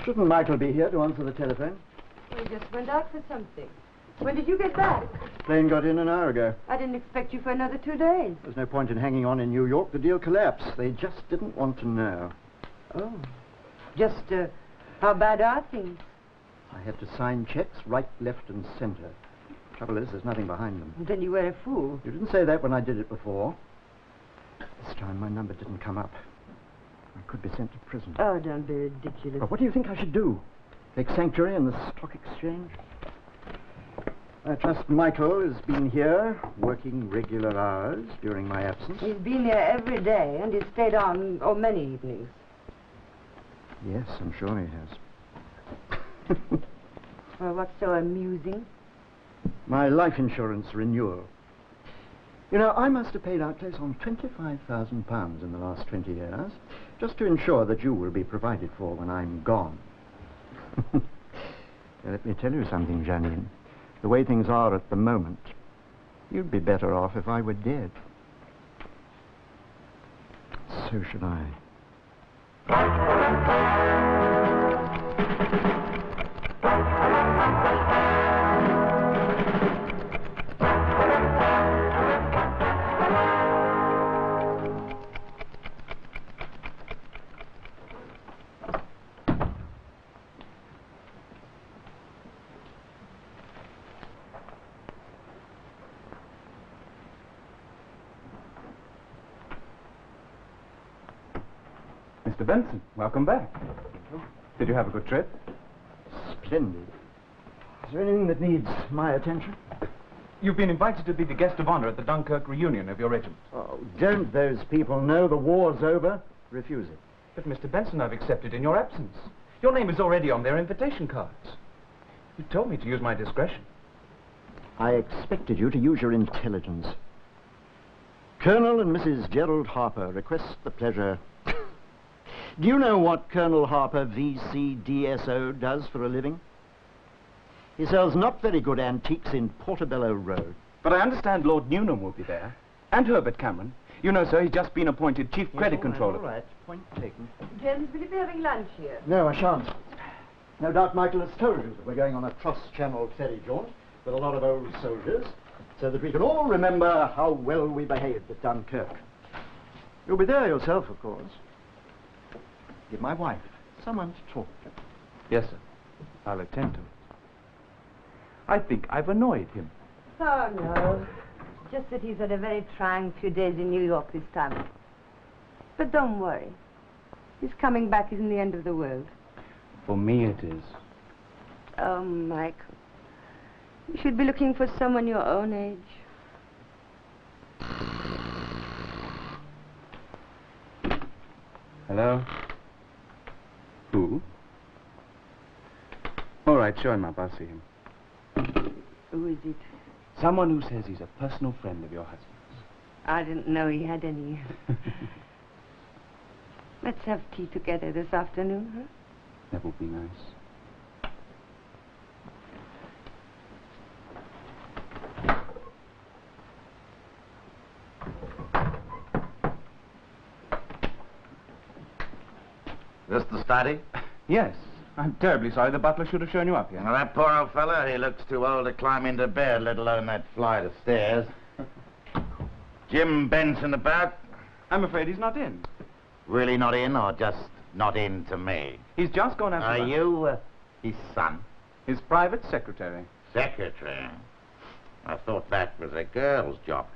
Shouldn't Michael be here to answer the telephone? We just went out for something. When did you get back? Plane got in an hour ago. I didn't expect you for another 2 days. There's no point in hanging on in New York. The deal collapsed. They just didn't want to know. Oh. Just, how bad are things? I had to sign checks right, left, and center. Trouble is, there's nothing behind them. Then you were a fool. You didn't say that when I did it before. This time my number didn't come up. I could be sent to prison. Oh, don't be ridiculous. But what do you think I should do? Take sanctuary in the stock exchange? I trust Michael has been here, working regular hours during my absence. He's been here every day, and he's stayed on, many evenings. Yes, I'm sure he has. Well, what's so amusing? My life insurance renewal. You know, I must have paid out close on £25,000 in the last 20 years, just to ensure that you will be provided for when I'm gone. Let me tell you something, Janine. The way things are at the moment, you'd be better off if I were dead. So should I. Mr. Benson, welcome back. Did you have a good trip? Splendid. Is there anything that needs my attention? You've been invited to be the guest of honor at the Dunkirk reunion of your regiment. Oh, don't those people know the war's over? Refuse it. But, Mr. Benson, I've accepted in your absence. Your name is already on their invitation cards. You told me to use my discretion. I expected you to use your intelligence. Colonel and Mrs. Gerald Harper request the pleasure. Do you know what Colonel Harper, VCDSO, does for a living? He sells not very good antiques in Portobello Road. But I understand Lord Newnham will be there. And Herbert Cameron. You know, sir, he's just been appointed Chief Credit Controller. All right, point taken. James, will you be having lunch here? No, I shan't. No doubt Michael has told you that we're going on a cross-channel ferry jaunt with a lot of old soldiers, so that we can all remember how well we behaved at Dunkirk. You'll be there yourself, of course. Give my wife someone to talk to. Yes, sir. I'll attend to it. I think I've annoyed him. Oh, no. Just that he's had a very trying few days in New York this time. But don't worry. His coming back isn't the end of the world. For me, it is. Oh, Michael. You should be looking for someone your own age. Hello? Who? All right, show him up. I'll see him. Who is it? Someone who says he's a personal friend of your husband's. I didn't know he had any. Let's have tea together this afternoon, huh? That would be nice. This the study? Yes. I'm terribly sorry the butler should have shown you up here. Well, that poor old fella, he looks too old to climb into bed, let alone that flight of stairs. Jim Benson about? I'm afraid he's not in. Really not in, or just not in to me? He's just gone after Are lunch. you his son? His private secretary. Secretary? I thought that was a girl's job.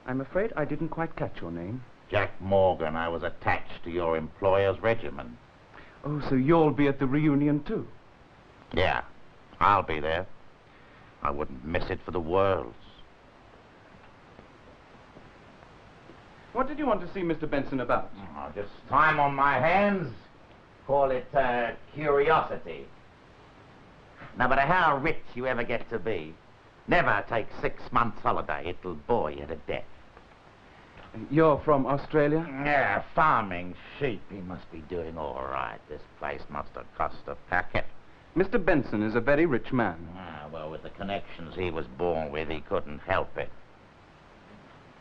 I'm afraid I didn't quite catch your name. Jack Morgan, I was attached to your employer's regiment. Oh, so you'll be at the reunion, too? Yeah, I'll be there. I wouldn't miss it for the world. What did you want to see Mr. Benson about? Oh, just time on my hands. Call it curiosity. No matter how rich you ever get to be, never take 6 months holiday. It'll bore you to death. You're from Australia? Yeah, farming sheep. He must be doing all right. This place must have cost a packet. Mr. Benson is a very rich man. Ah, well, with the connections he was born with, he couldn't help it.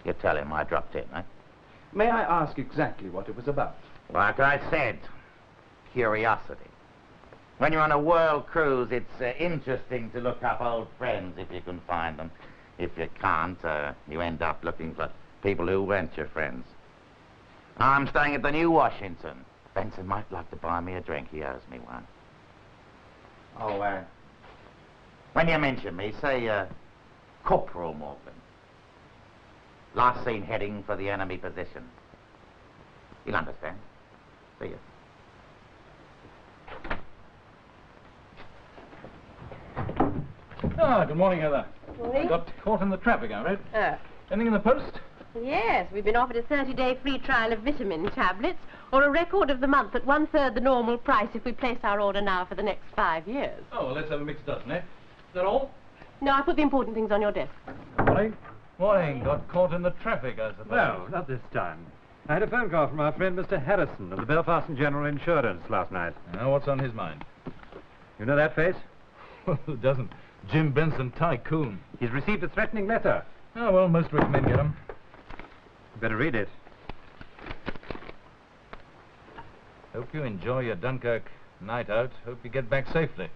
You tell him I dropped in, eh? May I ask exactly what it was about? Like I said, curiosity. When you're on a world cruise, it's interesting to look up old friends if you can find them. If you can't, you end up looking for people who weren't your friends. I'm staying at the New Washington. Benson might like to buy me a drink. He owes me one. Oh, when you mention me, say, Corporal Morgan. Last seen heading for the enemy position. You'll understand. See you. Ah, good morning, Heather. Morning. Got caught in the traffic, I read. Oh. Anything in the post? Yes, we've been offered a 30-day free trial of vitamin tablets, or a record of the month at 1/3 the normal price if we place our order now for the next 5 years. Oh, well, let's have a mixed dozen, eh? Is that all? No, I put the important things on your desk. Morning. Morning. Got caught in the traffic, I suppose. No, not this time. I had a phone call from our friend Mr. Harrison of the Belfast and General Insurance last night. Now, what's on his mind? You know that face? Well, who doesn't? Jim Benson, tycoon. He's received a threatening letter. Oh, well, most rich men get them. You better read it. Hope you enjoy your Dunkirk night out. Hope you get back safely.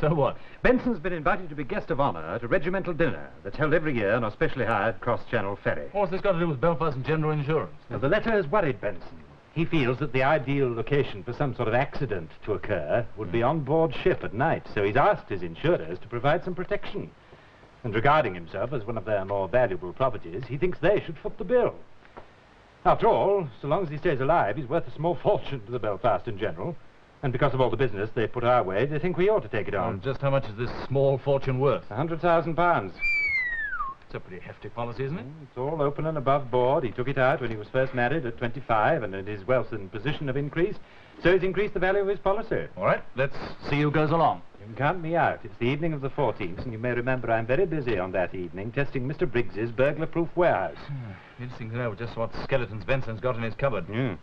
So what? Benson's been invited to be guest of honor at a regimental dinner that's held every year on a specially hired cross-channel ferry. What's this got to do with Belfast and General Insurance? Now, the letter has worried Benson. He feels that the ideal location for some sort of accident to occur would be on board ship at night, so he's asked his insurers to provide some protection. And regarding himself as one of their more valuable properties, he thinks they should foot the bill. After all, so long as he stays alive, he's worth a small fortune to the Belfast in general. And because of all the business they put our way, they think we ought to take it on. Just how much is this small fortune worth? £100,000. It's a pretty hefty policy, isn't it? It's all open and above board. He took it out when he was first married at 25, and his wealth and position have increased. So he's increased the value of his policy. All right, let's see who goes along. You can count me out. It's the evening of the 14th, and you may remember I'm very busy on that evening testing Mr. Briggs's burglar-proof warehouse. Interesting to know just what skeletons Benson's got in his cupboard. Yeah.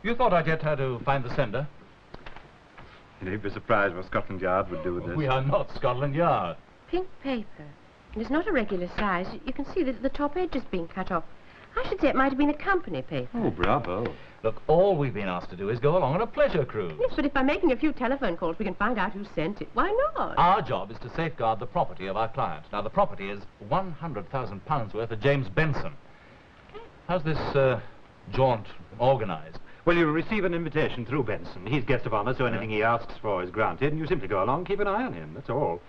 You thought I'd yet how to find the sender? You'd be surprised what Scotland Yard would do with this. We are not Scotland Yard. Pink paper. And it's not a regular size. You can see that the top edge is being cut off. I should say it might have been a company paper. Oh, bravo. Look, all we've been asked to do is go along on a pleasure cruise. Yes, but if by making a few telephone calls we can find out who sent it, why not? Our job is to safeguard the property of our client. Now, the property is £100,000 worth of James Benson. How's this jaunt organised? Well, you'll receive an invitation through Benson. He's guest of honor, so anything he asks for is granted, and you simply go along, keep an eye on him, that's all.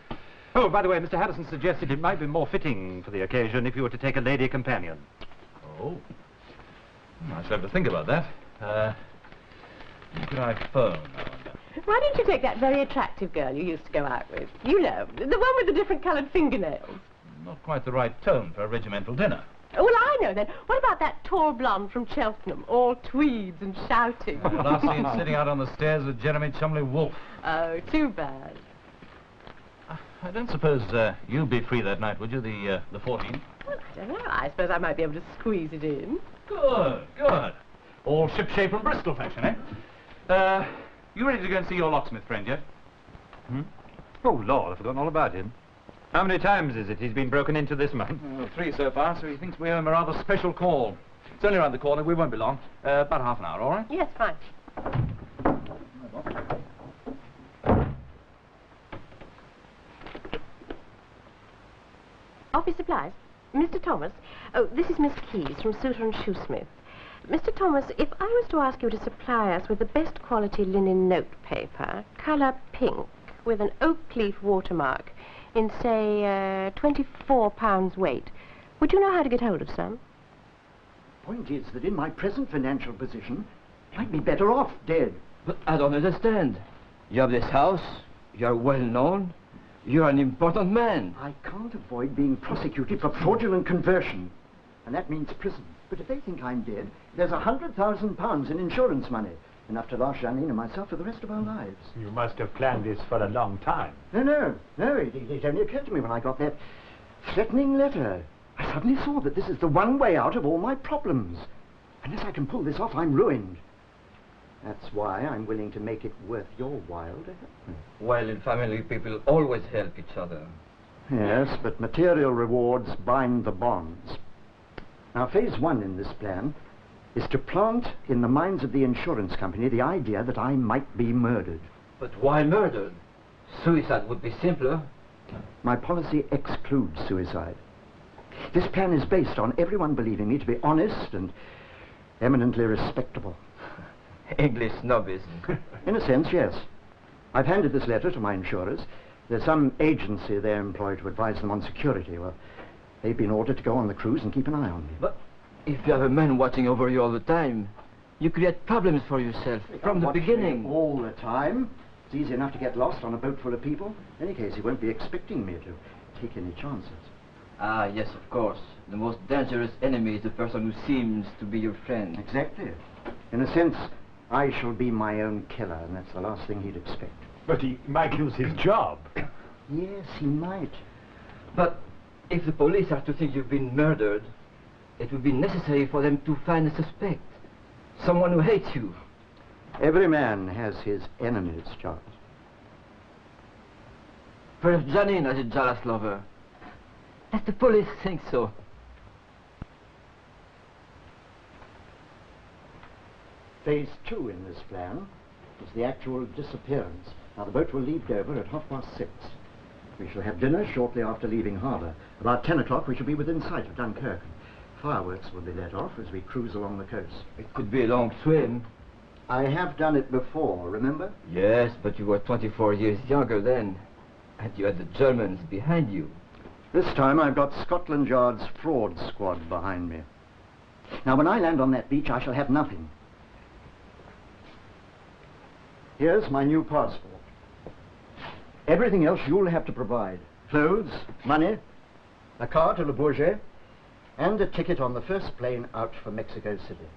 Oh, by the way, Mr. Harrison suggested it might be more fitting for the occasion if you were to take a lady companion. Oh. I shall have to think about that. Who could I phone, I wonder? Why don't you take that very attractive girl you used to go out with? You know, the one with the different coloured fingernails. Not quite the right tone for a regimental dinner. Oh, well, I know then. What about that tall blonde from Cheltenham, all tweeds and shouting? Last seen sitting out on the stairs with Jeremy Chumley Wolfe. Oh, too bad. I don't suppose you'd be free that night, would you, the 14th? Well, I don't know. I suppose I might be able to squeeze it in. Good, good. All shipshape from Bristol fashion, eh? You ready to go and see your locksmith friend yet? Hmm? Oh, Lord, I've forgotten all about him. How many times is it he's been broken into this month? 3 so far, so he thinks we owe him a rather special call. It's only around the corner, we won't be long. About half an hour, all right? Yes, fine. Office supplies. Mr. Thomas. Oh, this is Miss Keyes from Souter and Shoesmith. Mr. Thomas, if I was to ask you to supply us with the best quality linen note paper, colour pink, with an oak leaf watermark, in, say, 24 pounds weight, would you know how to get hold of some? Point is that in my present financial position, I'd be better off dead. But I don't understand. You have this house, you're well known, you're an important man. I can't avoid being prosecuted for fraudulent conversion, and that means prison. But if they think I'm dead, there's £100,000 in insurance money, enough to last Janine and myself for the rest of our lives. You must have planned this for a long time. No, it only occurred to me when I got that threatening letter. I suddenly saw that this is the one way out of all my problems. Unless I can pull this off, I'm ruined. That's why I'm willing to make it worth your while to help me. Well, in family, people always help each other. Yes, but material rewards bind the bonds. Now, phase 1 in this plan is to plant in the minds of the insurance company the idea that I might be murdered. But why murdered? Suicide would be simpler. My policy excludes suicide. This plan is based on everyone believing me to be honest and eminently respectable. English snobism. In a sense, yes. I've handed this letter to my insurers. There's some agency they employ to advise them on security. Well, they've been ordered to go on the cruise and keep an eye on me. But if you have a man watching over you all the time, you create problems for yourself from the beginning. All the time. It's easy enough to get lost on a boat full of people. In any case, he won't be expecting me to take any chances. Ah, yes, of course. The most dangerous enemy is the person who seems to be your friend. Exactly. In a sense, I shall be my own killer, and that's the last thing he'd expect. But he might lose his job. Yes, he might. But if the police are to think you've been murdered, it would be necessary for them to find a suspect. Someone who hates you. Every man has his enemies, Charles. Perhaps Janine has a jealous lover. Let the police think so. Phase 2 in this plan is the actual disappearance. Now, the boat will leave Dover at 6:30. We shall have dinner shortly after leaving harbour. About 10 o'clock, we shall be within sight of Dunkirk. Fireworks will be let off as we cruise along the coast. It could be a long swim. I have done it before, remember? Yes, but you were 24 years younger then. And you had the Germans behind you. This time I've got Scotland Yard's fraud squad behind me. Now, when I land on that beach, I shall have nothing. Here's my new passport. Everything else you'll have to provide. Clothes, money, a car to Le Bourget, and a ticket on the first plane out for Mexico City.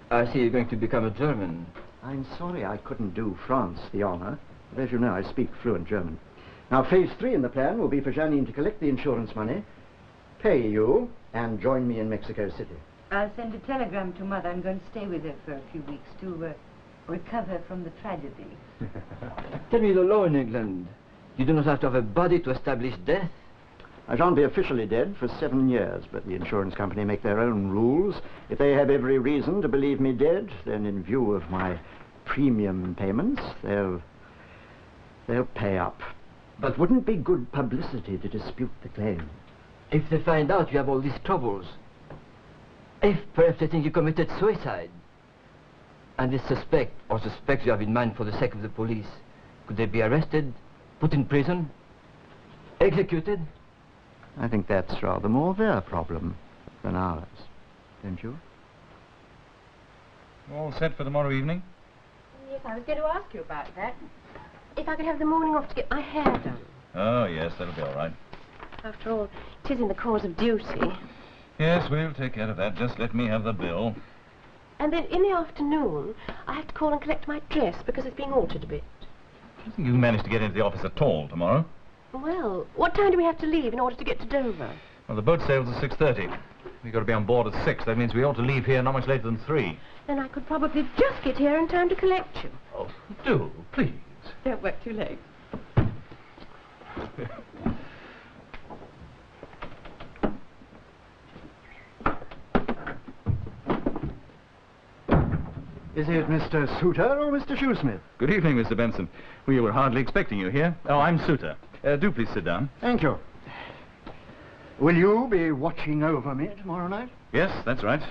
I see you're going to become a German. I'm sorry I couldn't do France the honor, but as you know, I speak fluent German. Now, phase 3 in the plan will be for Janine to collect the insurance money, pay you, and join me in Mexico City. I'll send a telegram to Mother. I'm going to stay with her for a few weeks to recover from the tragedy. Tell me the law in England. You do not have to have a body to establish death. I shan't be officially dead for 7 years, but the insurance company make their own rules. If they have every reason to believe me dead, then in view of my premium payments, they'll pay up. But wouldn't it be good publicity to dispute the claim? If they find out you have all these troubles, if perhaps they think you committed suicide, and they suspect or suspect you have in mind for the sake of the police, could they be arrested, put in prison, executed? I think that's rather more their problem than ours, don't you? All set for tomorrow evening? Yes, I was going to ask you about that. If I could have the morning off to get my hair done. Oh, yes, that'll be all right. After all, it is in the cause of duty. Yes, we'll take care of that. Just let me have the bill. And then in the afternoon, I have to call and collect my dress because it's being altered a bit. Do you think you can manage to get into the office at all tomorrow? Well, what time do we have to leave in order to get to Dover? Well, the boat sails at 6:30. We've got to be on board at 6. That means we ought to leave here not much later than 3. Then I could probably just get here in time to collect you. Oh, do, please. Don't work too late. Is it Mr. Souter or Mr. Shoesmith? Good evening, Mr. Benson. We were hardly expecting you here. Oh, I'm Souter. Do please sit down. Thank you. Will you be watching over me tomorrow night? Yes, that's right.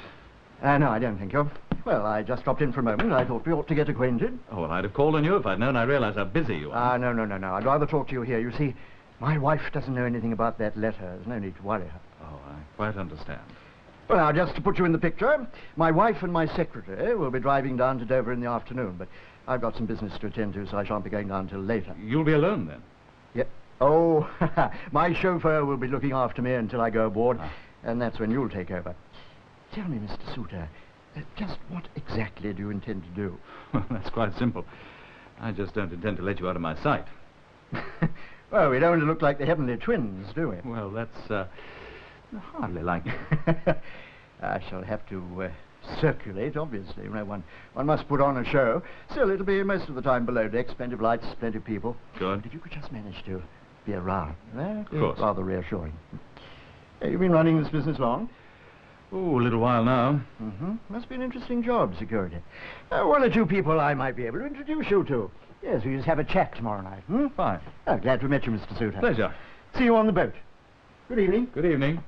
No, I don't think so. Well, I just dropped in for a moment. I thought we ought to get acquainted. Oh, well, I'd have called on you if I'd known. I realize how busy you are. No. I'd rather talk to you here. You see, my wife doesn't know anything about that letter. There's no need to worry her. Oh, I quite understand. Well, now, just to put you in the picture, my wife and my secretary will be driving down to Dover in the afternoon, but I've got some business to attend to, so I shan't be going down till later. You'll be alone, then? Yep. Oh, my chauffeur will be looking after me until I go aboard, and that's when you'll take over. Tell me, Mr. Souter, just what exactly do you intend to do? Well, that's quite simple. I just don't intend to let you out of my sight. Well, we don't look like the Heavenly Twins, do we? Well, that's hardly like I shall have to circulate, obviously. You know, one must put on a show. Still, it'll be most of the time below decks, plenty of lights, plenty of people. Good. If you could just manage to be around, Of course. Rather reassuring. You've been running this business long? Oh, a little while now. Mm-hmm. Must be an interesting job, security. One or two people I might be able to introduce you to. Yes, we just have a chat tomorrow night. Hmm? Fine. Oh, glad to have met you, Mr. Suter. Pleasure. See you on the boat. Good evening. Good evening.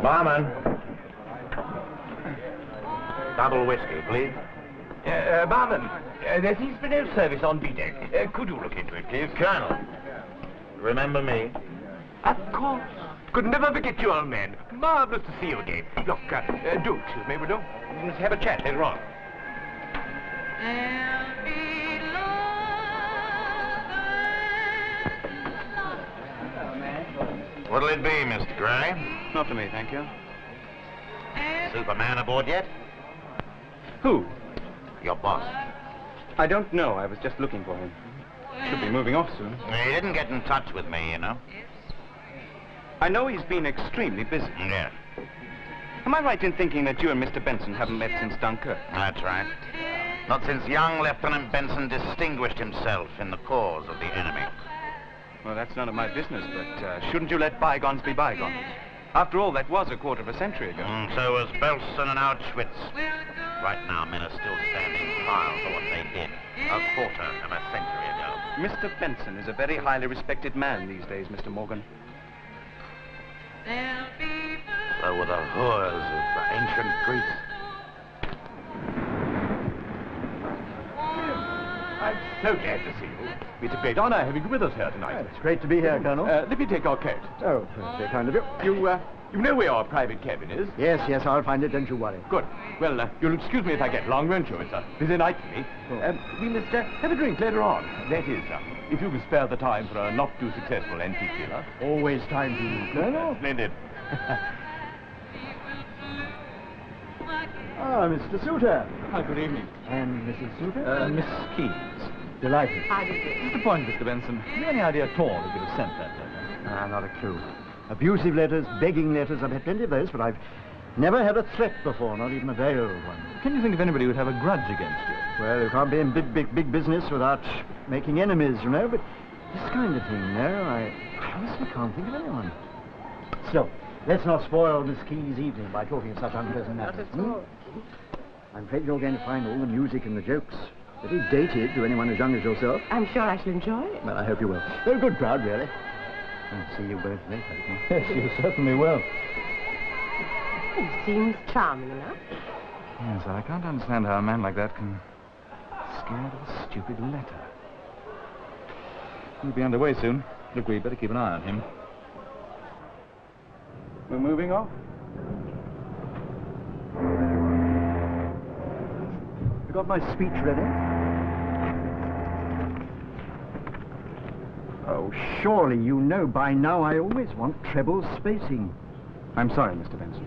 Barman. Double whiskey, please. Barman, there seems to be no service on B-deck. Could you look into it, please? Colonel. Remember me? Of course. Could never forget you, old man. Marvelous to see you again. Look, do excuse me, widow. Let's have a chat later on. What'll it be, Mr. Gray? Not to me, thank you. Superman aboard yet? Who? Your boss. I don't know. I was just looking for him. Should be moving off soon. He didn't get in touch with me, you know. I know he's been extremely busy. Yeah, Am I right in thinking that you and Mr. Benson haven't met since Dunkirk? that's right. Not since young Lieutenant Benson distinguished himself in the cause of the enemy. Well, that's none of my business, but shouldn't you let bygones be bygones? After all, that was a quarter of a century ago. So was Belsen and Auschwitz. Right now, men are still standing trial for what they did a quarter of a century ago. Mr. Benson is a very highly respected man these days, Mr. Morgan. So were the whores of ancient Greece. I'm so glad to see you. It's a great honor having you with us here tonight. It's great to be here, Colonel. Let me take your coat. Oh, very kind of you. You know where your private cabin is? Yes, yes, I'll find it, don't you worry. Good. Well, you'll excuse me if I get long, won't you? It's a busy night for me. We must have a drink later on. That is, if you can spare the time for a not too successful antique dealer. Always time for you, Colonel. Splendid. Ah, Mr. Suter. Hi, good evening. And Mrs. Suter? Miss Keys. Delighted. Just a point, Mr. Benson. Have you any idea at all who could have sent that letter? Not a clue. Abusive letters, begging letters, I've had plenty of those, but I've never had a threat before, not even a veiled one. Can you think of anybody who'd have a grudge against you? Well, you can't be in big business without making enemies, you know, but this kind of thing, no, I honestly can't think of anyone. Still, let's not spoil Miss Key's evening by talking of such unpleasant matters. I'm afraid you're going to find all the music and the jokes very dated to anyone as young as yourself. I'm sure I shall enjoy it. Well, I hope you will. They're a good crowd, really. I'll see you both later. Yes, you certainly will. He seems charming enough. Yes, I can't understand how a man like that can scared of a stupid letter. He'll be underway soon. Look, we'd better keep an eye on him. We're moving off. You got my speech ready? Oh, surely you know by now I always want treble spacing. I'm sorry, Mr. Benson.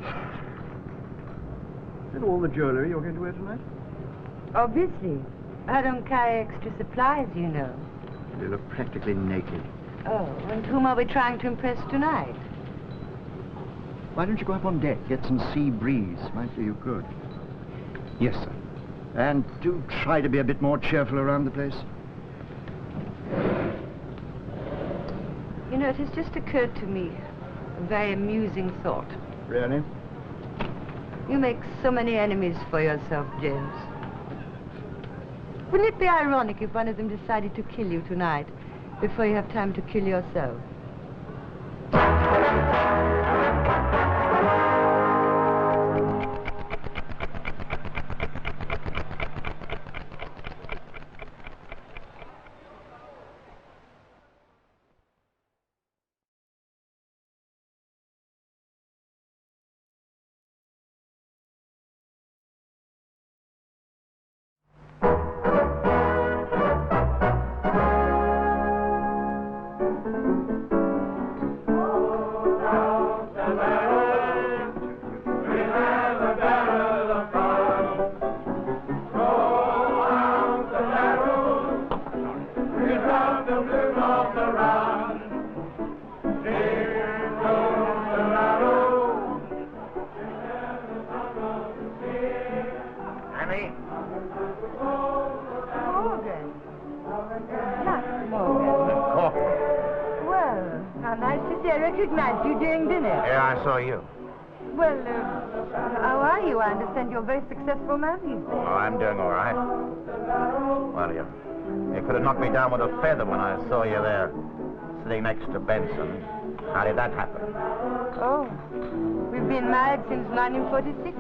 Is that all the jewellery you're going to wear tonight? Obviously. I don't carry extra supplies, you know. You look practically naked. Oh, and whom are we trying to impress tonight? Why don't you go up on deck, get some sea breeze? Might do you good. Yes, sir. And do try to be a bit more cheerful around the place. You know, it has just occurred to me, a very amusing thought. Really? You make so many enemies for yourself, James. Wouldn't it be ironic if one of them decided to kill you tonight, before you have time to kill yourself? Morgan. Well, how nice to see, I recognized you during dinner. Yeah, I saw you. Well, how are you? I understand you're a very successful man these days. Oh, I'm doing all right. Well, you could have knocked me down with a feather when I saw you there, sitting next to Benson. How did that happen? Oh, we've been married since 1946.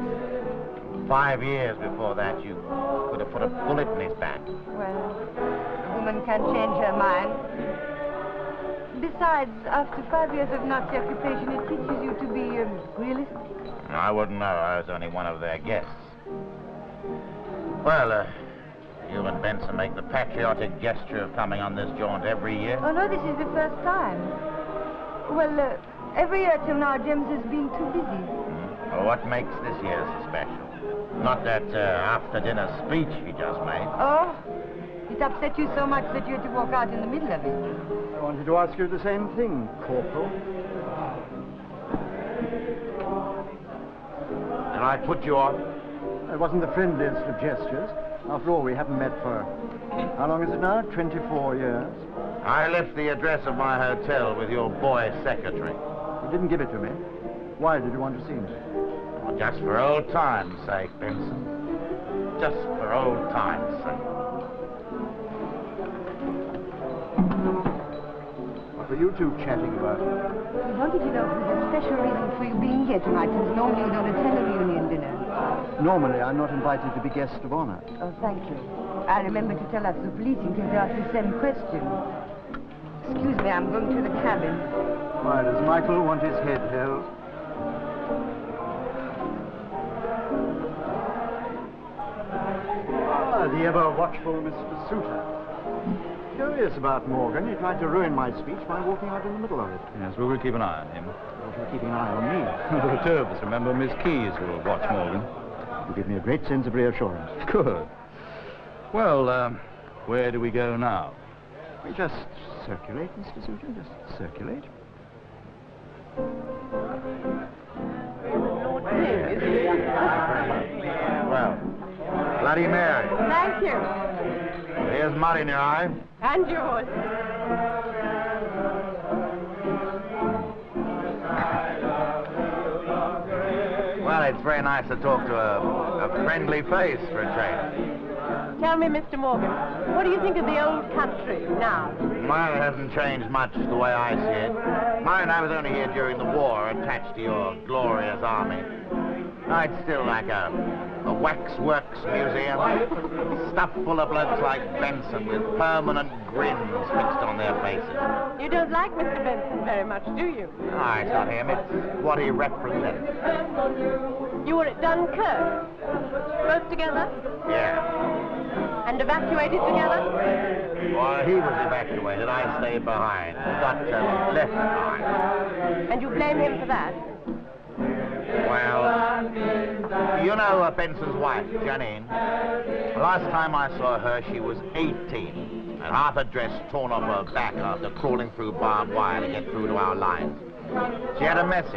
5 years before that, you could have put a bullet in his back. Well, a woman can change her mind. Besides, after 5 years of Nazi occupation, it teaches you to be realistic. I wouldn't know. I was only one of their guests. Well, you and Benson make the patriotic gesture of coming on this jaunt every year. Oh, no, this is the first time. Well, every year till now, James has been too busy. Well, what makes this year so special? Not that after-dinner speech he just made. Oh, it upset you so much that you had to walk out in the middle of it. I wanted to ask you the same thing, Corporal. Did I put you off? It wasn't the friendliest of gestures. After all, we haven't met for... How long is it now? 24 years. I left the address of my hotel with your boy secretary. You didn't give it to me. Why did you want to see me? Well, just for old time's sake, Benson. Just for old time's sake. What were you two chatting about? We wanted to know if there's a special reason for you being here tonight, since normally you don't attend a reunion dinner. Normally, I'm not invited to be guest of honor. Oh, thank you. I remember to tell us the police in case they ask the same question. Excuse me, I'm going to the cabin. Why, does Michael want his head held? Ah, the ever-watchful Mr. Souter. Curious about Morgan. He tried to ruin my speech by walking out in the middle of it. Yes, well, we'll keep an eye on him. Well, you're keeping an eye on me. There are two of us, remember? Miss Keyes will watch Morgan. You give me a great sense of reassurance. Good. Well, where do we go now? We just circulate, Mr. Souter. Just circulate. Well, Bloody Mary. Thank you. Here's mud in your eye. And yours. Well, it's very nice to talk to a friendly face for a change. Tell me, Mr. Morgan, what do you think of the old country now? Mine hasn't changed much the way I see it. Mine, I was only here during the war, attached to your glorious army. I'd still like a waxworks museum, stuffed full of blokes like Benson with permanent grins fixed on their faces. You don't like Mr. Benson very much, do you? No, it's not him, it's what he represents. You were at Dunkirk, both together, Yeah. and evacuated together? While he was evacuated, I stayed behind, got left behind. And you blame him for that? Well, you know Benson's wife, Janine. Last time I saw her, she was 18, and half her dress torn off her back after crawling through barbed wire to get through to our lines. She had a message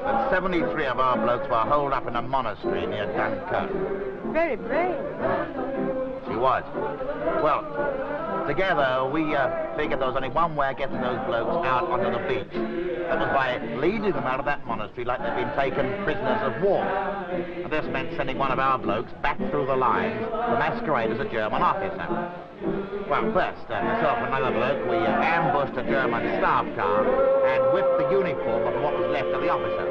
that 73 of our blokes were holed up in a monastery near Dunkirk. Very brave. She was. Well, together we figured there was only one way of getting those blokes out onto the beach. That was by leading them out of that monastery like they'd been taken prisoners of war. And this meant sending one of our blokes back through the lines to masquerade as a German officer. Well, first, myself and another bloke, we ambushed a German staff car and whipped the uniform of what was left of the officer.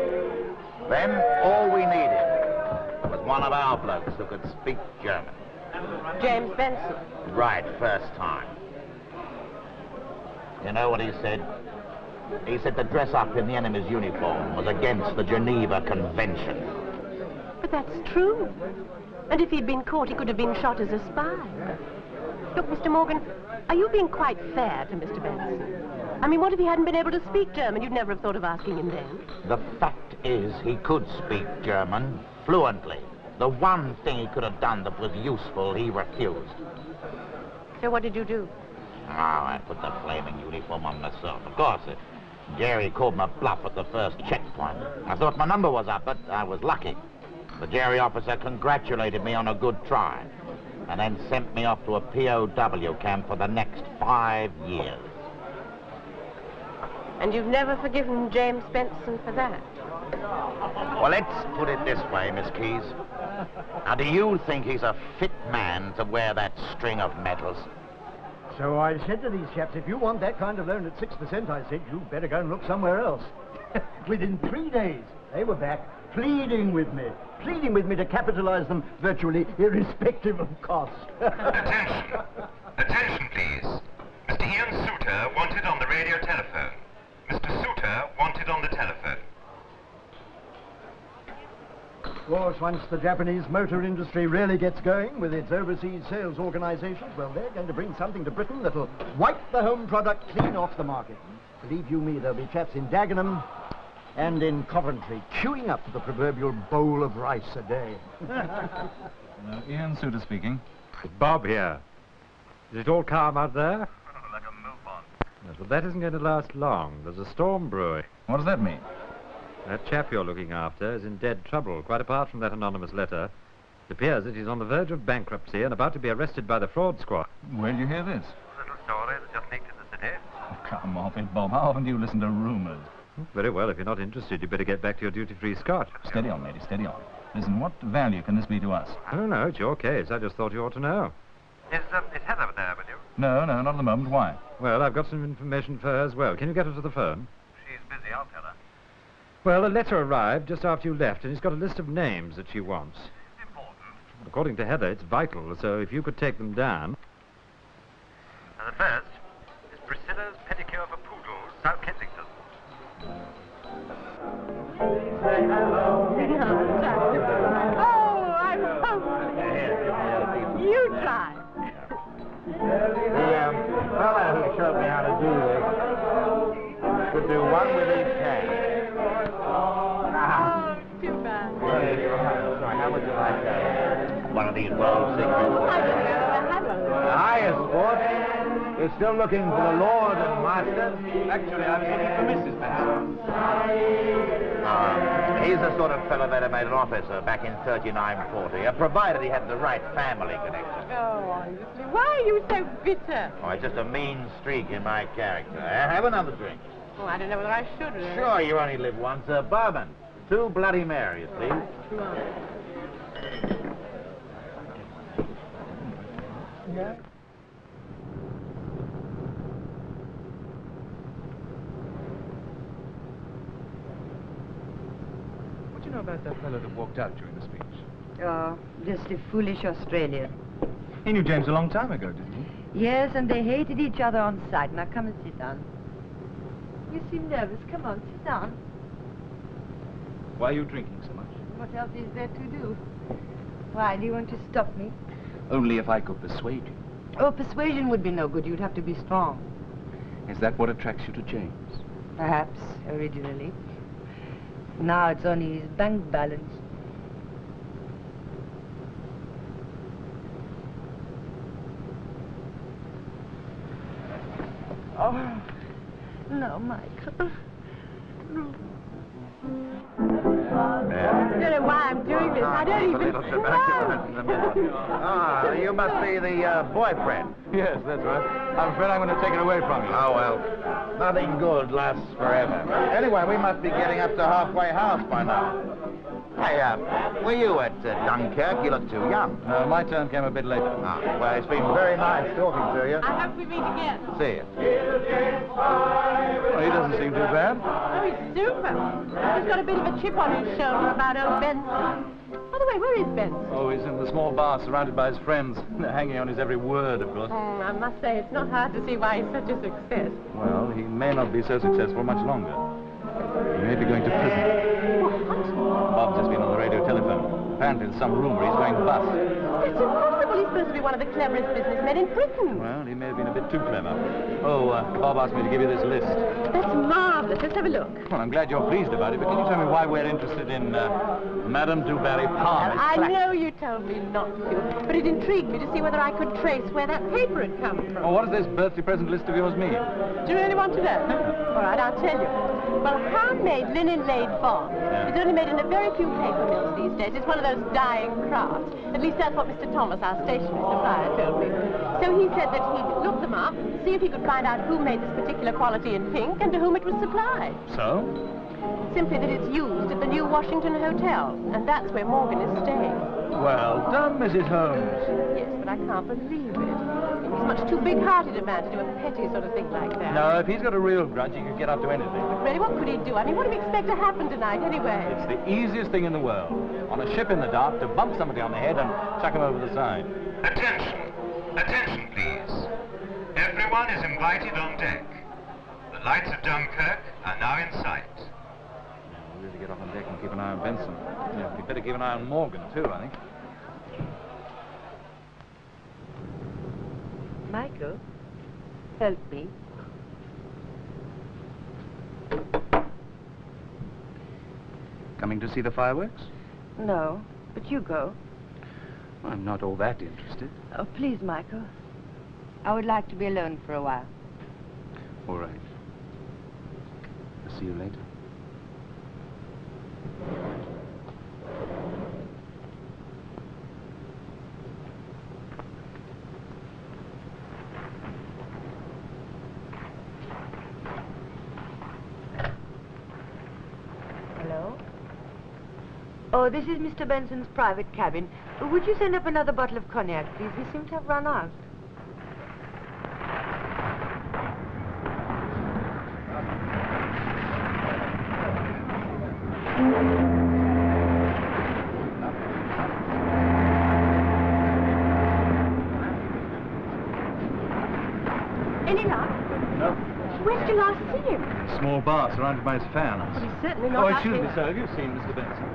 Then, all we needed was one of our blokes who could speak German. James Benson. Right, first time. You know what he said? He said to dress up in the enemy's uniform was against the Geneva Convention. But that's true. And if he'd been caught, he could have been shot as a spy. Look, Mr. Morgan, are you being quite fair to Mr. Benson? I mean, what if he hadn't been able to speak German? You'd never have thought of asking him then. The fact is, he could speak German fluently. The one thing he could have done that was useful, he refused. So what did you do? Oh, I put the flaming uniform on myself. Of course, Jerry called my bluff at the first checkpoint. I thought my number was up, but I was lucky. The Jerry officer congratulated me on a good try, and then sent me off to a POW camp for the next 5 years. And you've never forgiven James Benson for that? Well, let's put it this way, Miss Keyes. Now, do you think he's a fit man to wear that string of medals? So I said to these chaps, if you want that kind of loan at 6%, I said, you better go and look somewhere else. Within 3 days, they were back pleading with me to capitalize them virtually irrespective of cost. Attention. Attention, please. Mr. Ian Suter wanted on the radio telephone. Mr. Suter wanted on the telephone. Of course, once the Japanese motor industry really gets going with its overseas sales organizations, well, they're going to bring something to Britain that'll wipe the home product clean off the market. Believe you me, there'll be chaps in Dagenham and in Coventry queuing up for the proverbial bowl of rice a day. Ian Suter speaking. It's Bob here. Is it all calm out there? Like a move-on. Yes, but that isn't going to last long. There's a storm brewing. What does that mean? That chap you're looking after is in dead trouble, quite apart from that anonymous letter. It appears that he's on the verge of bankruptcy and about to be arrested by the fraud squad. Where did you hear this? Little story that just leaked in the city. Oh, come off it, Bob. How often do you listen to rumours? Very well, if you're not interested, you'd better get back to your duty-free scotch. Steady on, lady, steady on. Listen, what value can this be to us? I don't know, it's your case. I just thought you ought to know. Is Heather there with you? No, not at the moment. Why? Well, I've got some information for her as well. Can you get her to the phone? She's busy, I'll tell her. Well, a letter arrived just after you left, and it's got a list of names that she wants. It's important. According to Heather, it's vital, so if you could take them down. And the first is Priscilla's Pedicure for Poodles, South Kensington. Oh, I'm hoping. You try. The fellow who showed me how to do this could do one with each hand. Oh, too bad. Sorry, how would you like that? One of these world secrets. I don't know. Hiya, sport. You're still looking for the Lord and Master? Actually, I was looking for Mrs. Benson. He's the sort of fellow that made an officer back in 3940, provided he had the right family connection. Oh, honestly, why are you so bitter? Oh, it's just a mean streak in my character. Have another drink. Oh, I don't know whether I should. Sure, you only live once. Bourbon. 2 Bloody Marys, please. Yeah. What do you know about that fellow that walked out during the speech? Oh, just a foolish Australian. He knew James a long time ago, didn't he? Yes, and they hated each other on sight. Now, come and sit down. You seem nervous. Come on, sit down. Why are you drinking so much? What else is there to do? Why, do you want to stop me? Only if I could persuade you. Oh, persuasion would be no good. You'd have to be strong. Is that what attracts you to James? Perhaps, originally. Now it's only his bank balance. Oh, no, Michael. No. I don't know why I'm doing this. I don't even know. Ah, you must be the boyfriend. Yes, that's right. I'm afraid I'm going to take it away from you. Oh, well, nothing good lasts forever. Anyway, we must be getting up to halfway house by now. Hey, were you at Dunkirk? You look too young. My turn came a bit later. Ah, well, it's been very nice talking to you. I hope we meet again. See you. Well, he doesn't seem too bad. Oh, he's super. He's got a bit of a chip on his shoulder about old Benson. By the way, where is Benson? Oh, he's in the small bar surrounded by his friends. They're hanging on his every word, of course. I must say, it's not hard to see why he's such a success. Well, he may not be so successful much longer. He may be going to prison. What? Bob's just been on the radio telephone. Apparently there's some rumor he's going bust. That's impossible. He's supposed to be one of the cleverest businessmen in Britain. Well, he may have been a bit too clever. Oh, Bob asked me to give you this list. That's marvelous. Let's have a look. Well, I'm glad you're pleased about it, but can you tell me why we're interested in Madame du Barry Palmer's I flat? know you told me not to, but it intrigued me to see whether I could trace where that paper had come from. Oh, what does this birthday present list of yours mean? Do you really want to know? All right, I'll tell you. Well, handmade linen laid bonds. It's only made in a very few paper mills these days. It's one of those dying crafts. At least that's what Mr. Thomas, our stationery supplier, told me. So he said that he'd look them up, see if he could find out who made this particular quality in pink and to whom it was supplied. So? Simply that it's used at the New Washington Hotel, and that's where Morgan is staying. Well done, Mrs. Holmes. Yes, but I can't believe it. He's much too big-hearted a man to do a petty sort of thing like that. No, if he's got a real grudge, he could get up to anything. But really, what could he do? I mean, what do we expect to happen tonight, anyway? It's the easiest thing in the world. On a ship in the dark, to bump somebody on the head and chuck him over the side. Attention! Attention, please. Everyone is invited on deck. The lights of Dunkirk are now in sight. We'll really get off on deck and keep an eye on Benson. Yeah, we'd better keep an eye on Morgan, too, I think. Michael, help me. Coming to see the fireworks? No, but you go. I'm not all that interested. Oh, please, Michael. I would like to be alone for a while. All right. I'll see you later. Hello? Oh, this is Mr. Benson's private cabin. Would you send up another bottle of cognac, please? We seem to have run out. Any luck? No. Where did you last see him? Small bar surrounded by his fans. But he's certainly not Oh, up excuse here. me, sir. Have you seen Mr. Benson?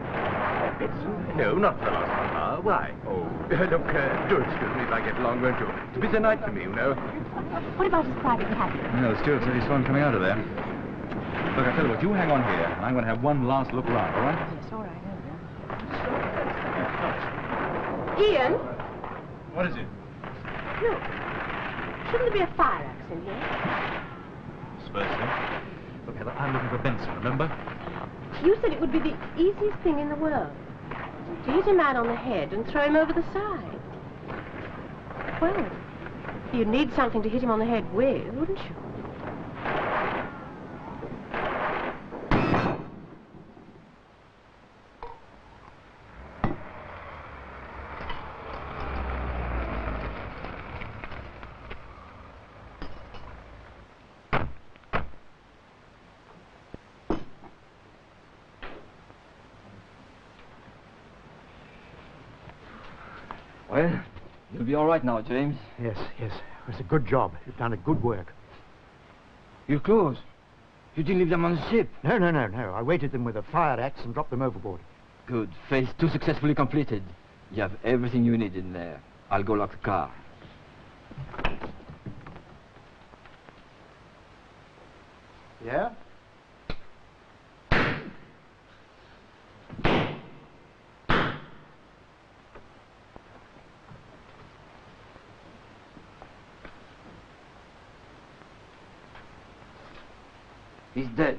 Benson? No, not for the last half hour. Why? Oh, look, do excuse me if I get along, won't you? It's a busy night for me, you know. What about his private cabin? No, the steward said he saw him coming out of there. Look, I tell you what, you hang on here, and I'm going to have one last look around, all right? Yes, all right. Ian? What is it? Look. Shouldn't there be a fire axe in here? Suppose so. Look, Heather, I'm looking for Benson, remember? You said it would be the easiest thing in the world to hit a man on the head and throw him over the side. Well, you'd need something to hit him on the head with, wouldn't you? Well, you'll be all right now, James. Yes, yes. It's a good job. You've done a good work. Your clothes. You didn't leave them on the ship. No. I weighted them with a fire axe and dropped them overboard. Good. Phase 2 successfully completed. You have everything you need in there. I'll go lock the car. Yeah? He's dead.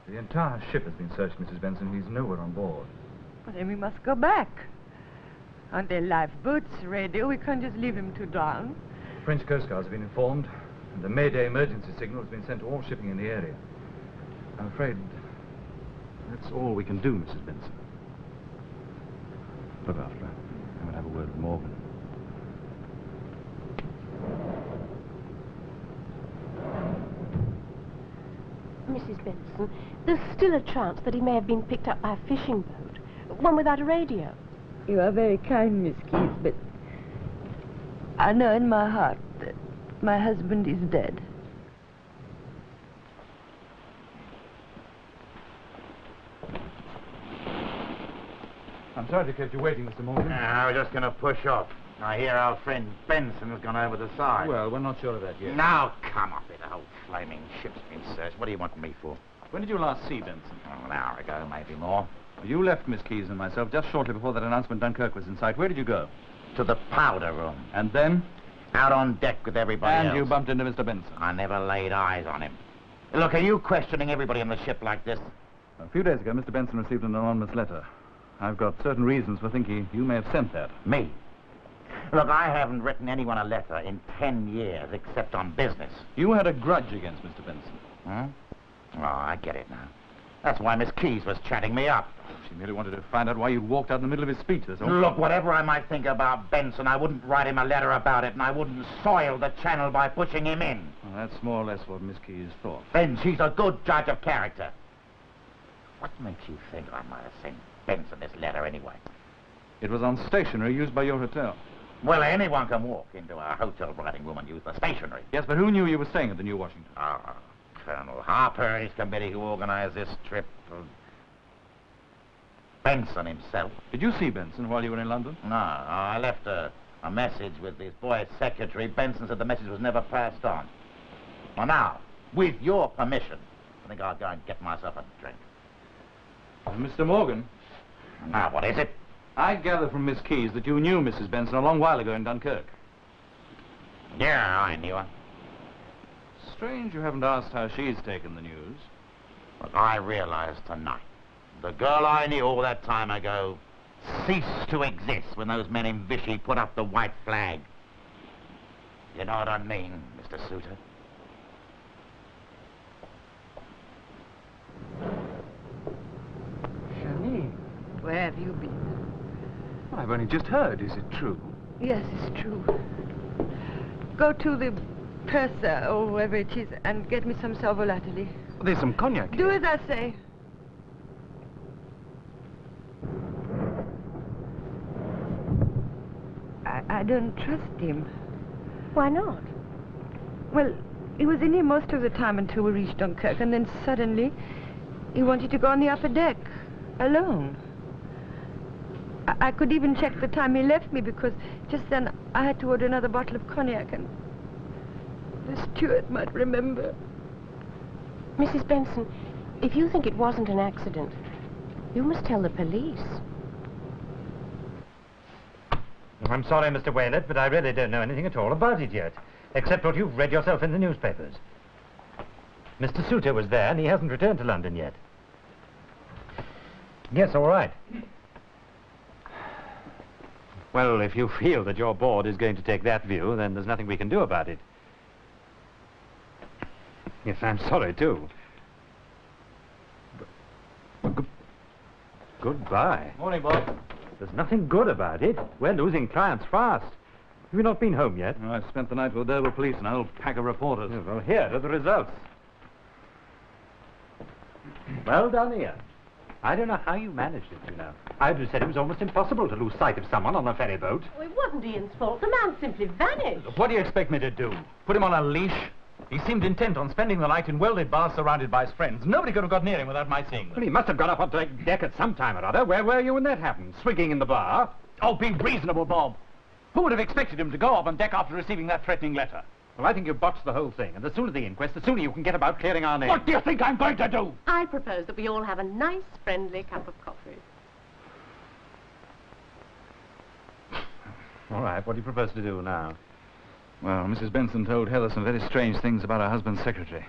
The entire ship has been searched, Mrs. Benson. He's nowhere on board. Well, then we must go back. Aren't there lifeboats, radio? We can't just leave him to drown. French Coast Guards have been informed, and the Mayday emergency signal has been sent to all shipping in the area. I'm afraid that's all we can do, Mrs. Benson. Look after her. I'm going to have a word with Morgan. Mrs. Benson, there's still a chance that he may have been picked up by a fishing boat, one without a radio. You are very kind, Miss Keys, but I know in my heart that my husband is dead. I'm sorry to keep you waiting, Mr. Morgan. I was just going to push off. I hear our friend Benson has gone over the side. Well, we're not sure of that yet. Now, come off it. The whole flaming ship's been searched. What do you want me for? When did you last see Benson? Oh, an hour ago, maybe more. You left Miss Keys and myself just shortly before that announcement Dunkirk was in sight. Where did you go? To the powder room. And then? Out on deck with everybody else. And you bumped into Mr. Benson. I never laid eyes on him. Look, are you questioning everybody on the ship like this? A few days ago, Mr. Benson received an anonymous letter. I've got certain reasons for thinking you may have sent that. Me? Look, I haven't written anyone a letter in 10 years except on business. You had a grudge against Mr. Benson. Hmm? Oh, I get it now. That's why Miss Keys was chatting me up. She merely wanted to find out why you'd walked out in the middle of his speech, that's all. Look, whatever I might think about Benson, I wouldn't write him a letter about it, and I wouldn't soil the channel by pushing him in. Well, that's more or less what Miss Keys thought. Then she's a good judge of character. What makes you think I might have sent Benson this letter anyway? It was on stationery used by your hotel. Well, anyone can walk into a hotel writing room and use the stationery. Yes, but who knew you were staying at the New Washington? Colonel Harper and his committee who organized this trip. Benson himself. Did you see Benson while you were in London? No, I left a message with his boy's secretary. Benson said the message was never passed on. Well, now, with your permission, I think I'll go and get myself a drink. Mr. Morgan? Now, what is it? I gather from Miss Keys that you knew Mrs. Benson a long while ago in Dunkirk. Yeah, I knew her. Strange you haven't asked how she's taken the news. But I realized tonight, the girl I knew all that time ago ceased to exist when those men in Vichy put up the white flag. You know what I mean, Mr. Suter? Janine, where have you been? I've only just heard. Is it true? Yes, it's true. Go to the purser or wherever it is and get me some Sal Volatile. There's some cognac Do here. as I say. I don't trust him. Why not? Well, he was in here most of the time until we reached Dunkirk, and then suddenly he wanted to go on the upper deck, alone. I could even check the time he left me, because just then I had to order another bottle of cognac, and the steward might remember. Mrs. Benson, if you think it wasn't an accident, you must tell the police. I'm sorry, Mr. Waylett, but I really don't know anything at all about it yet, except what you've read yourself in the newspapers. Mr. Suter was there, and he hasn't returned to London yet. Yes, all right. Well, if you feel that your board is going to take that view, then there's nothing we can do about it. Yes, I'm sorry, too. Goodbye. Morning, Bob. There's nothing good about it. We're losing clients fast. Have you not been home yet? Well, I've spent the night with the Derby police and a whole pack of reporters. Yeah, well, here are the results. Well done, Ian. I don't know how you managed it, you know. I'd have said it was almost impossible to lose sight of someone on a ferry boat. Oh, it wasn't Ian's fault. The man simply vanished. What do you expect me to do? Put him on a leash? He seemed intent on spending the night in welded bars surrounded by his friends. Nobody could have got near him without my seeing them. Well, he must have gone up on deck at some time or other. Where were you when that happened? Swigging in the bar? Oh, be reasonable, Bob. Who would have expected him to go up on deck after receiving that threatening letter? Well, I think you botched the whole thing. And the sooner the inquest, the sooner you can get about clearing our name. What do you think I'm going to do? I propose that we all have a nice, friendly cup of coffee. All right, what do you propose to do now? Well, Mrs. Benson told Heather some very strange things about her husband's secretary.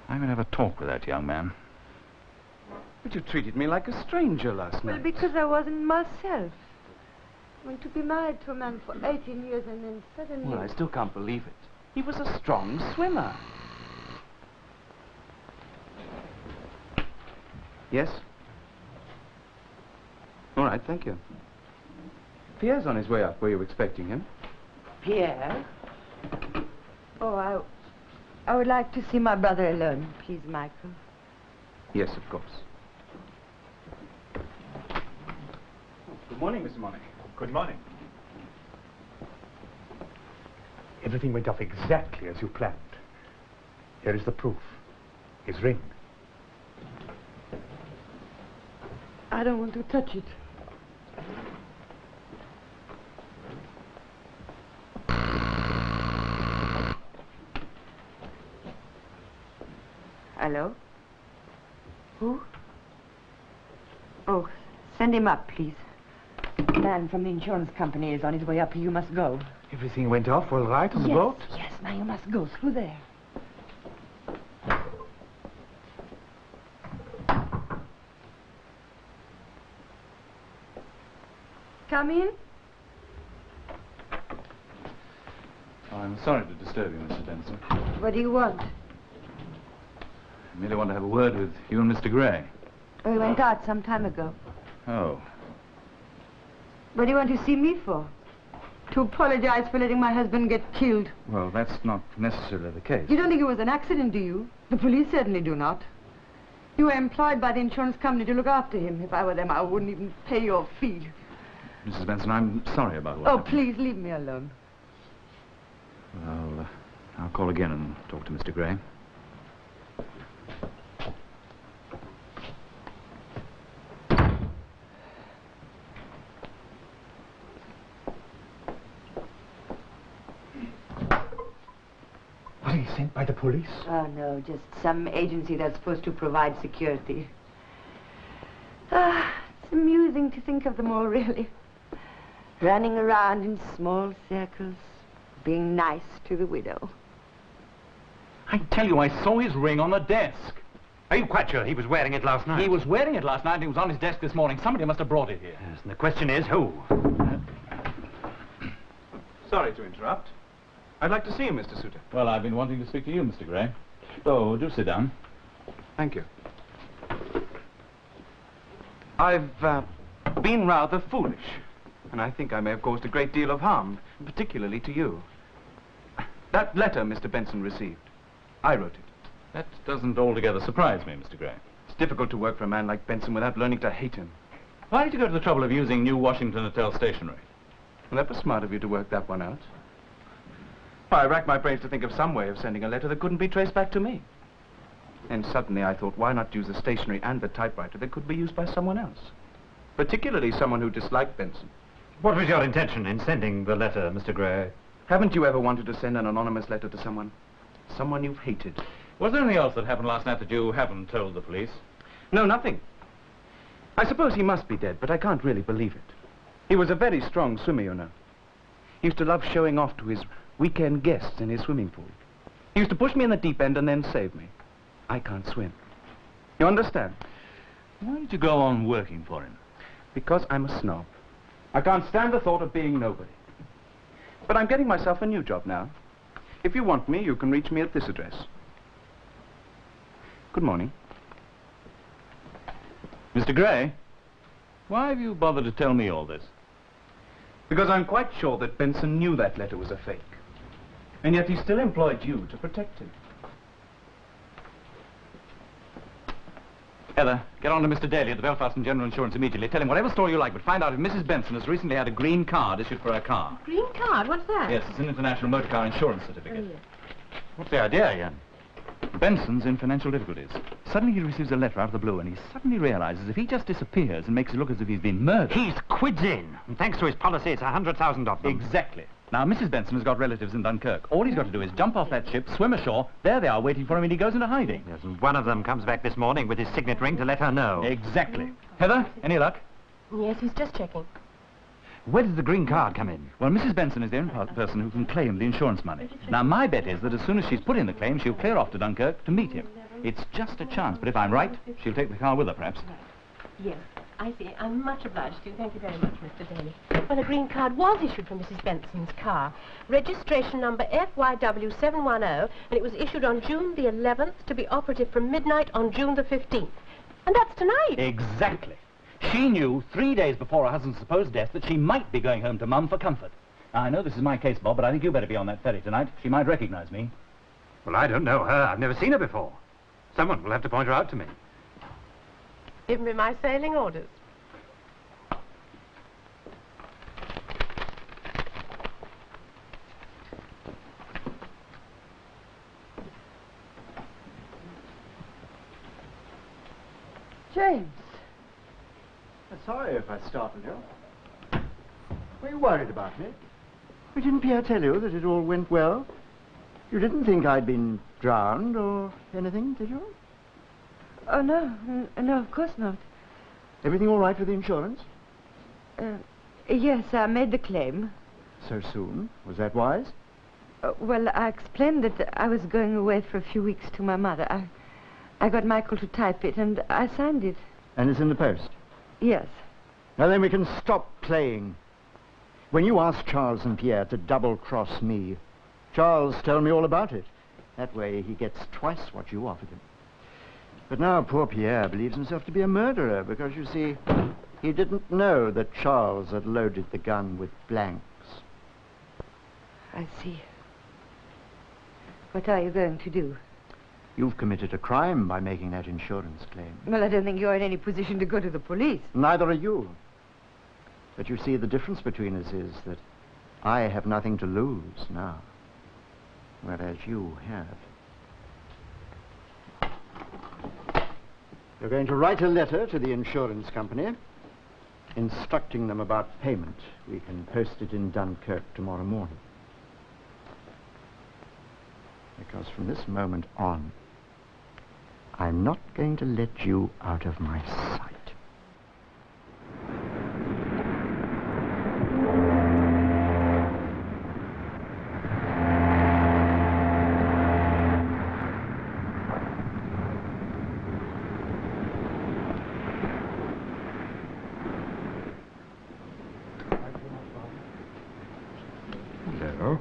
I'm going to have a talk with that young man. But you treated me like a stranger last Well, night. because I wasn't myself. I mean, to be married to a man for 18 years and then suddenly... Well, I still can't believe it. He was a strong swimmer. Yes? All right, thank you. Pierre's on his way up. Were you expecting him? Pierre? Oh, I would like to see my brother alone, please, Michael. Yes, of course. Good morning, Mr. Money. Good morning. Everything went off exactly as you planned. Here is the proof. His ring. I don't want to touch it. Hello? Who? Oh, send him up, please. The man from the insurance company is on his way up. You must go. Everything went off all right on the boat? Yes, now you must go through there. Come in. I'm sorry to disturb you, Mrs. Benson. What do you want? I merely want to have a word with you and Mr. Gray. Oh, he went out some time ago. Oh. What do you want to see me for? To apologize for letting my husband get killed. Well, that's not necessarily the case. You don't think it was an accident, do you? The police certainly do not. You were employed by the insurance company to look after him. If I were them, I wouldn't even pay your fee. Mrs. Benson, I'm sorry about what Oh, happened. please leave me alone. Well, I'll call again and talk to Mr. Gray. Was he sent by the police? Oh, no, just some agency that's supposed to provide security. Ah, it's amusing to think of them all, really. Running around in small circles, being nice to the widow. I tell you, I saw his ring on the desk. Are you quite sure he was wearing it last night? He was wearing it last night and it was on his desk this morning. Somebody must have brought it here. Yes, and the question is, who? Sorry to interrupt. I'd like to see you, Mr. Souter. Well, I've been wanting to speak to you, Mr. Gray. Oh, do sit down. Thank you. I've been rather foolish, and I think I may have caused a great deal of harm, particularly to you. That letter Mr. Benson received, I wrote it. That doesn't altogether surprise me, Mr. Gray. It's difficult to work for a man like Benson without learning to hate him. Why did you go to the trouble of using New Washington Hotel stationery? Well, that was smart of you to work that one out. Well, I racked my brains to think of some way of sending a letter that couldn't be traced back to me. And suddenly I thought, why not use the stationery and the typewriter that could be used by someone else? Particularly someone who disliked Benson. What was your intention in sending the letter, Mr. Gray? Haven't you ever wanted to send an anonymous letter to someone? Someone you've hated? Was there anything else that happened last night that you haven't told the police? No, nothing. I suppose he must be dead, but I can't really believe it. He was a very strong swimmer, you know. He used to love showing off to his weekend guests in his swimming pool. He used to push me in the deep end and then save me. I can't swim. You understand? Why did you go on working for him? Because I'm a snob. I can't stand the thought of being nobody. But I'm getting myself a new job now. If you want me, you can reach me at this address. Good morning. Mr. Gray, why have you bothered to tell me all this? Because I'm quite sure that Benson knew that letter was a fake. And yet he still employed you to protect him. Heather, get on to Mr. Daly at the Belfast and General Insurance immediately. Tell him whatever story you like, but find out if Mrs. Benson has recently had a green card issued for her car. Green card? What's that? Yes, it's an international motor car insurance certificate. Oh, yes. What's the idea, Ian? Benson's in financial difficulties. Suddenly he receives a letter out of the blue, and he suddenly realizes if he just disappears and makes it look as if he's been murdered... He's quids in. And thanks to his policy, it's 100,000 of them. Exactly. Now, Mrs. Benson has got relatives in Dunkirk. All he's got to do is jump off that ship, swim ashore. There they are waiting for him, and he goes into hiding. Yes, and one of them comes back this morning with his signet ring to let her know. Exactly. Heather, any luck? Yes, he's just checking. Where did the green card come in? Well, Mrs. Benson is the only person who can claim the insurance money. Now, my bet is that as soon as she's put in the claim, she'll clear off to Dunkirk to meet him. It's just a chance, but if I'm right, she'll take the car with her, perhaps. Yes, I see. I'm much obliged to you. Thank you very much, Mr. Daly. Well, a green card was issued for Mrs. Benson's car. Registration number FYW710, and it was issued on June the 11th to be operative from midnight on June the 15th. And that's tonight. Exactly. She knew 3 days before her husband's supposed death that she might be going home to Mum for comfort. Now, I know this is my case, Bob, but I think you better be on that ferry tonight. She might recognize me. Well, I don't know her. I've never seen her before. Someone will have to point her out to me. Give me my sailing orders. James. I'm sorry if I startled you. Were you worried about me? Didn't Pierre tell you that it all went well? You didn't think I'd been drowned or anything, did you? Oh, no. No, of course not. Everything all right with the insurance? Yes, I made the claim. So soon? Was that wise? Well, I explained that I was going away for a few weeks to my mother. I got Michael to type it, and I signed it. And it's in the post? Yes. Now then we can stop playing. When you asked Charles and Pierre to double-cross me, Charles told me all about it. That way he gets twice what you offered him. But now poor Pierre believes himself to be a murderer because, you see, he didn't know that Charles had loaded the gun with blanks. I see. What are you going to do? You've committed a crime by making that insurance claim. Well, I don't think you're in any position to go to the police. Neither are you. But you see, the difference between us is that I have nothing to lose now, whereas you have. You're going to write a letter to the insurance company, instructing them about payment. We can post it in Dunkirk tomorrow morning. Because from this moment on, I'm not going to let you out of my sight. Hello.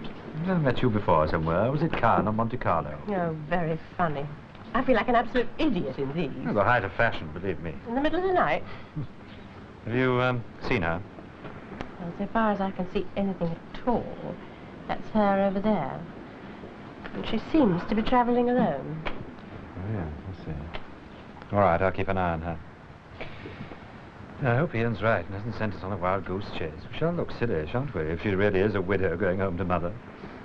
I've met you before somewhere. Was it Cannes or Monte Carlo? Oh, very funny. I feel like an absolute idiot in these. Oh, the height of fashion, believe me. In the middle of the night. Have you seen her? Well, so far as I can see anything at all, that's her over there. And she seems to be travelling alone. Oh, yeah, I see. All right, I'll keep an eye on her. I hope Ian's right and hasn't sent us on a wild goose chase. We shall look silly, shan't we, if she really is a widow going home to mother?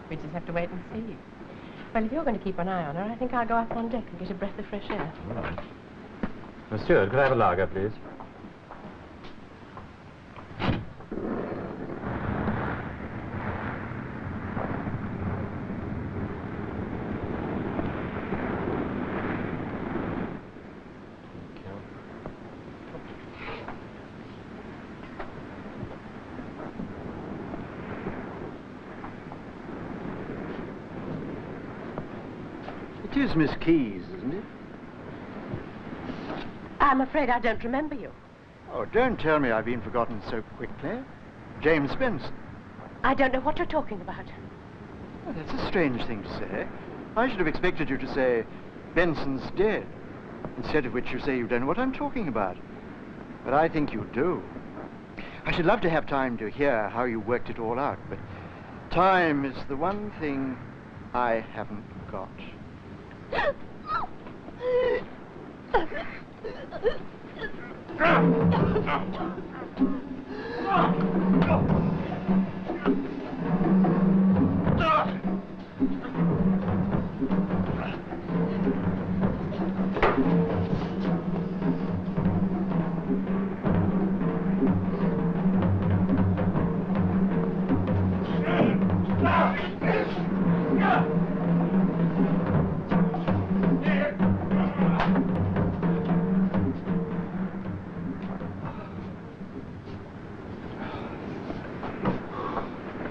We just have to wait and see. Well, if you're going to keep an eye on her, I think I'll go up on deck and get a breath of fresh air. All right. Steward, could I have a lager, please? It is Miss Keyes, isn't it? I'm afraid I don't remember you. Oh, don't tell me I've been forgotten so quickly. James Benson. I don't know what you're talking about. Oh, that's a strange thing to say. I should have expected you to say, Benson's dead. Instead of which you say you don't know what I'm talking about. But I think you do. I should love to have time to hear how you worked it all out, but time is the one thing I haven't got.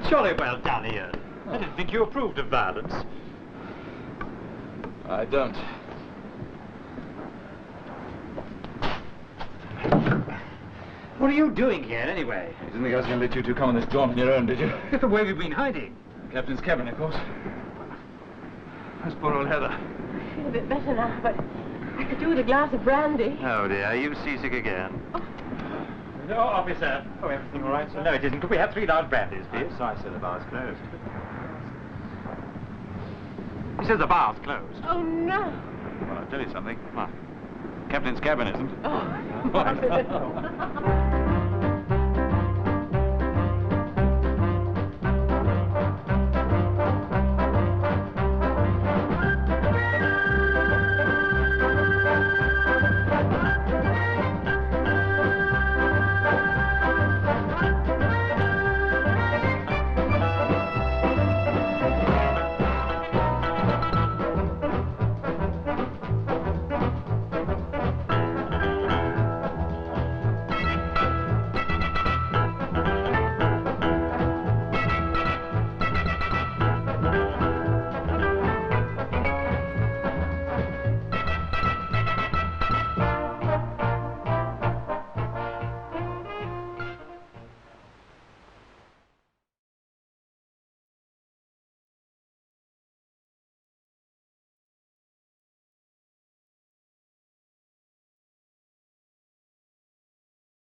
Jolly well done, Ian. I didn't think you approved of violence. I don't. What are you doing here, anyway? You didn't think I was going to let you two come on this jaunt on your own, did you? Look where we've been hiding. Captain's cabin, of course. Where's poor old Heather? I feel a bit better now, but I could do with a glass of brandy. Oh, dear. Are you seasick again? No, officer. Oh, everything all right, sir? No, it isn't. Could we have 3 large brandies, please? Sorry, sir. The bar's closed. He says the bar's closed. Oh, no. Well, I'll tell you something. Captain's cabin isn't. Oh.